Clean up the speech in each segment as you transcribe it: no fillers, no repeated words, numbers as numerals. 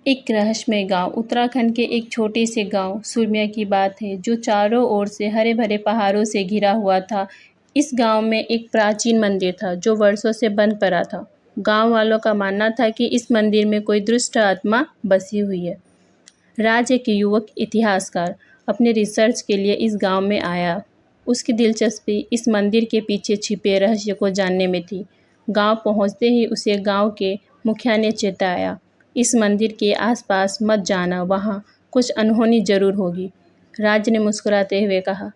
एक रहस्यमय गांव। उत्तराखंड के एक छोटे से गांव सुरम्या की बात है, जो चारों ओर से हरे भरे पहाड़ों से घिरा हुआ था। इस गांव में एक प्राचीन मंदिर था जो वर्षों से बंद पड़ा था। गांव वालों का मानना था कि इस मंदिर में कोई दुष्ट आत्मा बसी हुई है। राज, एक युवक इतिहासकार, अपने रिसर्च के लिए इस गांव में आया। उसकी दिलचस्पी इस मंदिर के पीछे छिपे रहस्य को जानने में थी। गांव पहुंचते ही उसे गांव के मुखिया ने चेताया, इस मंदिर के आसपास मत जाना, वहाँ कुछ अनहोनी जरूर होगी। राज ने मुस्कुराते हुए कहा,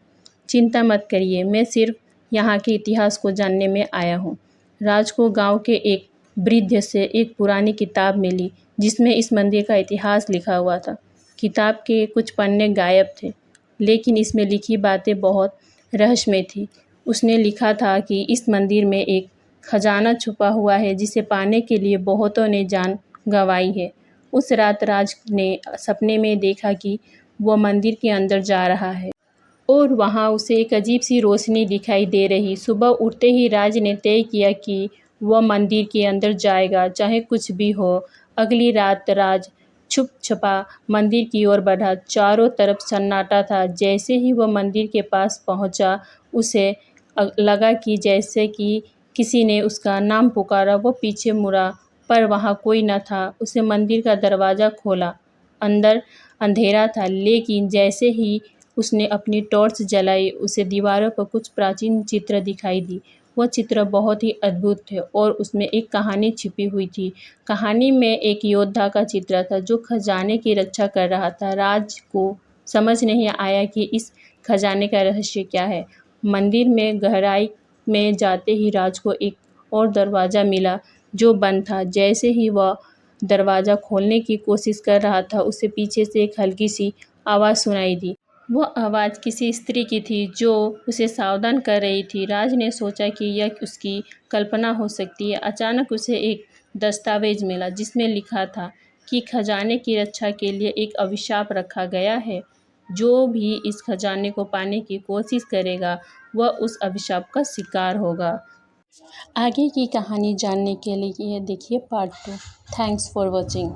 चिंता मत करिए, मैं सिर्फ यहाँ के इतिहास को जानने में आया हूँ। राज को गांव के एक वृद्ध से एक पुरानी किताब मिली जिसमें इस मंदिर का इतिहास लिखा हुआ था। किताब के कुछ पन्ने गायब थे, लेकिन इसमें लिखी बातें बहुत रहस्यमय थी। उसने लिखा था कि इस मंदिर में एक खजाना छुपा हुआ है जिसे पाने के लिए बहुतों ने जान गंवाई है। उस रात राज ने सपने में देखा कि वह मंदिर के अंदर जा रहा है और वहाँ उसे एक अजीब सी रोशनी दिखाई दे रही। सुबह उठते ही राज ने तय किया कि वह मंदिर के अंदर जाएगा, चाहे कुछ भी हो। अगली रात राज छुप छुपा मंदिर की ओर बढ़ा। चारों तरफ सन्नाटा था। जैसे ही वह मंदिर के पास पहुंचा, उसे लगा कि जैसे कि किसी ने उसका नाम पुकारा। वो पीछे मुड़ा, पर वहाँ कोई न था। उसे मंदिर का दरवाज़ा खोला। अंदर अंधेरा था, लेकिन जैसे ही उसने अपनी टॉर्च जलाई, उसे दीवारों पर कुछ प्राचीन चित्र दिखाई दी। वह चित्र बहुत ही अद्भुत थे और उसमें एक कहानी छिपी हुई थी। कहानी में एक योद्धा का चित्र था जो खजाने की रक्षा कर रहा था। राज को समझ नहीं आया कि इस खजाने का रहस्य क्या है। मंदिर में गहराई में जाते ही राज को एक और दरवाज़ा मिला जो बंद था। जैसे ही वह दरवाज़ा खोलने की कोशिश कर रहा था, उसे पीछे से एक हल्की सी आवाज़ सुनाई दी। वह आवाज़ किसी स्त्री की थी जो उसे सावधान कर रही थी। राज ने सोचा कि यह उसकी कल्पना हो सकती है। अचानक उसे एक दस्तावेज मिला जिसमें लिखा था कि खजाने की रक्षा के लिए एक अभिशाप रखा गया है। जो भी इस खजाने को पाने की कोशिश करेगा, वह उस अभिशाप का शिकार होगा। आगे की कहानी जानने के लिए देखिए पार्ट 2। Thanks for watching.